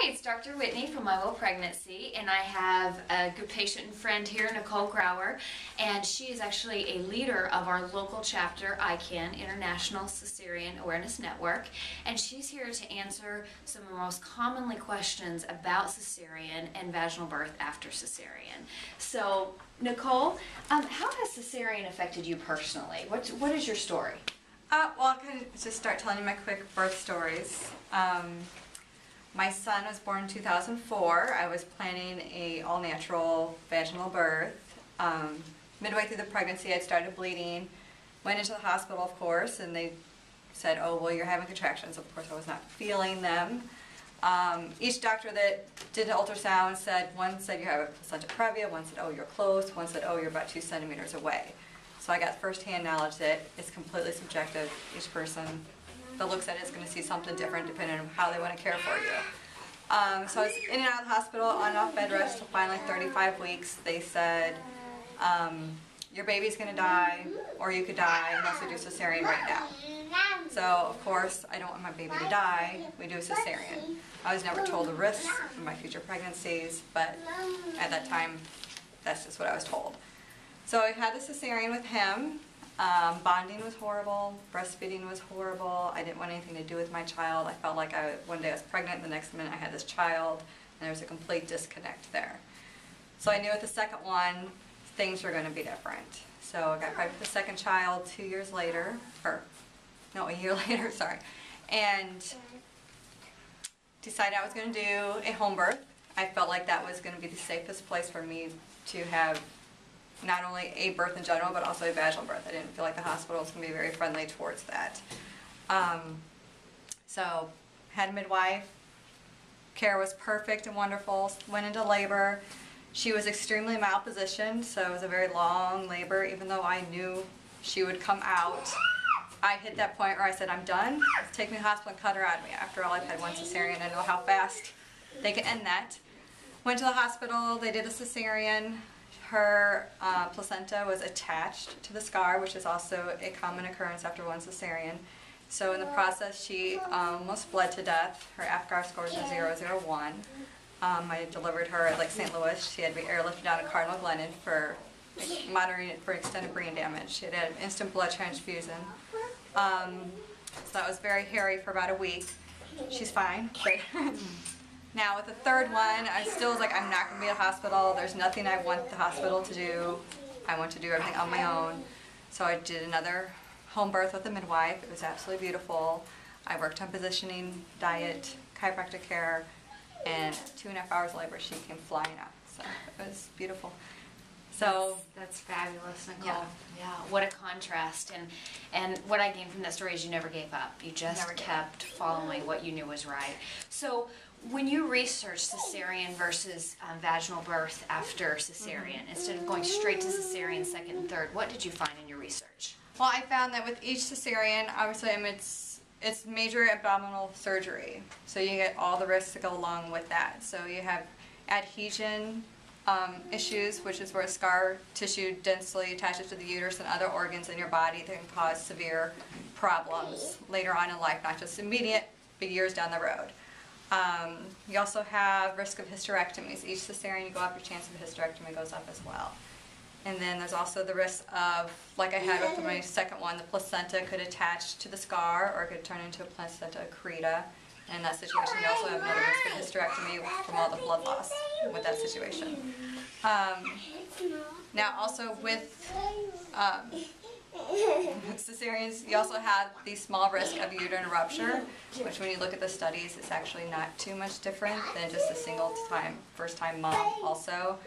Hi, it's Dr. Whitney from My Will Pregnancy, and I have a good patient and friend here, Nicole Grawer, and she is actually a leader of our local chapter, ICAN, International Cesarean Awareness Network, and she's here to answer some of the most commonly questions about cesarean and vaginal birth after cesarean. So, Nicole, how has cesarean affected you personally? What is your story? Well, I'll kind of just start telling you my quick birth stories. My son was born in 2004. I was planning a all-natural vaginal birth. Midway through the pregnancy, I started bleeding. Went into the hospital, of course, and they said, "Oh, well, you're having contractions." Of course, I was not feeling them. Each doctor that did an ultrasound said, one said you have a placenta previa, one said, "Oh, you're close," one said, "Oh, you're about 2 centimeters away." So I got first-hand knowledge that it's completely subjective. Each person that looks at it is going to see something different depending on how they want to care for you. So I was in and out of the hospital, on and off bed rest till finally 35 weeks. They said, your baby's going to die, or you could die unless we do cesarean right now. So, of course, I don't want my baby to die. We do a cesarean. I was never told the risks of my future pregnancies, but at that time, that's just what I was told. So I had the cesarean with him. Bonding was horrible. Breastfeeding was horrible. I didn't want anything to do with my child. I felt like one day I was pregnant, the next minute I had this child, and there was a complete disconnect there. So I knew with the second one, things were going to be different. So I got pregnant with the second child 2 years later, or no, a year later, sorry, and decided I was going to do a home birth. I felt like that was going to be the safest place for me to have not only a birth in general, but also a vaginal birth. I didn't feel like the hospital was going to be very friendly towards that. So, had a midwife. Care was perfect and wonderful. Went into labor. She was extremely malpositioned, so it was a very long labor, even though I knew she would come out. I hit that point where I said, I'm done. Take me to the hospital and cut her out of me. After all, I've had one cesarean. I know how fast they can end that. Went to the hospital. They did a cesarean. Her placenta was attached to the scar, which is also a common occurrence after one cesarean. So in the process, she almost bled to death. Her APGAR score was a 001. I delivered her at Lake St. Louis. She had to be airlifted down to Cardinal Glennon for monitoring it for extended brain damage. She had had an instant blood transfusion. So that was very hairy for about a week. She's fine. But now with the third one, I still was like, I'm not going to be at a hospital. There's nothing I want the hospital to do. I want to do everything on my own. So I did another home birth with a midwife. It was absolutely beautiful. I worked on positioning, diet, chiropractic care, and 2.5 hours later she came flying out. So it was beautiful. So that's fabulous, Nicole. Yeah. Yeah, what a contrast. And what I gained from that story is you never gave up. You just kept following what you knew was right. So when you researched cesarean versus vaginal birth after cesarean, instead of going straight to cesarean second and third, what did you find in your research? Well, I found that with each cesarean, obviously it's major abdominal surgery. So you get all the risks that go along with that. So you have adhesion issues, which is where scar tissue densely attaches to the uterus and other organs in your body that can cause severe problems later on in life, not just immediate, but years down the road. You also have risk of hysterectomies. Each cesarean you go up, your chance of hysterectomy goes up as well. And then there's also the risk of, like I had with my second one, the placenta could attach to the scar or it could turn into a placenta accreta. And in that situation, you also have another risk of hysterectomy from all the blood loss with that situation. Now also with cesareans, you also have the small risk of uterine rupture, which when you look at the studies, it's actually not too much different than just a single time, first-time mom also.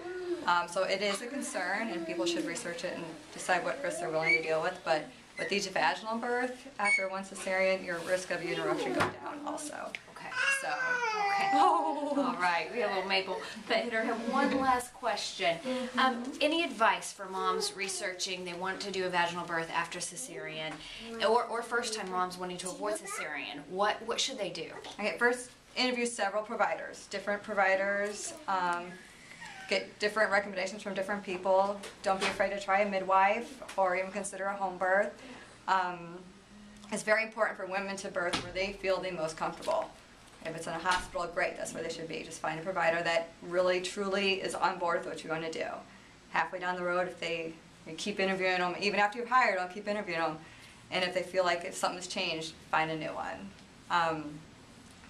So it is a concern, and people should research it and decide what risks they're willing to deal with. But with each vaginal birth, after one cesarean, your risk of uterine rupture goes down also. Okay, so, okay. Oh. All right, we have a little Maple pet hitter. I have one last question. Any advice for moms researching, they want to do a vaginal birth after cesarean, or first-time moms wanting to avoid cesarean? What should they do? Okay, first interview several providers, different providers. Get different recommendations from different people. Don't be afraid to try a midwife or even consider a home birth. It's very important for women to birth where they feel the most comfortable. If it's in a hospital, great, that's where they should be. Just find a provider that really, truly is on board with what you're going to do. Halfway down the road, you keep interviewing them, even after you've hired them, keep interviewing them. And if they feel like if something's changed, find a new one.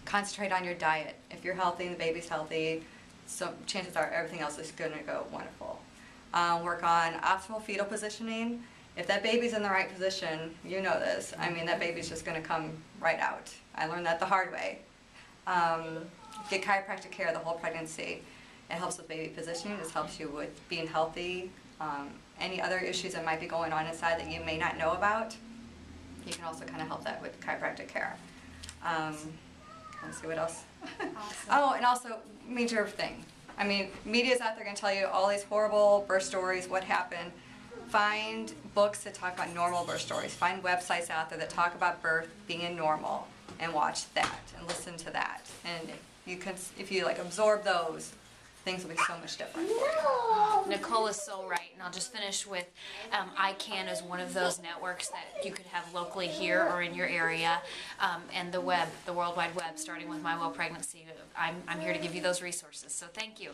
Concentrate on your diet. If you're healthy and the baby's healthy, so chances are everything else is going to go wonderful. Work on optimal fetal positioning. If that baby's in the right position, you know this, I mean that baby's just going to come right out. I learned that the hard way. Get chiropractic care the whole pregnancy. It helps with baby positioning, it helps you with being healthy. Any other issues that might be going on inside that you may not know about, you can also kind of help that with chiropractic care. Let's see what else. Awesome. Oh, and also, major thing. I mean, media's out there going to tell you all these horrible birth stories, what happened. Find books that talk about normal birth stories. Find websites out there that talk about birth being normal, and watch that and listen to that. And if you like absorb those, things will be so much different. Nicole is so right, and I'll just finish with ICAN is one of those networks that you could have locally here or in your area, and the web, the World Wide Web, starting with My Well Pregnancy. I'm here to give you those resources, so thank you.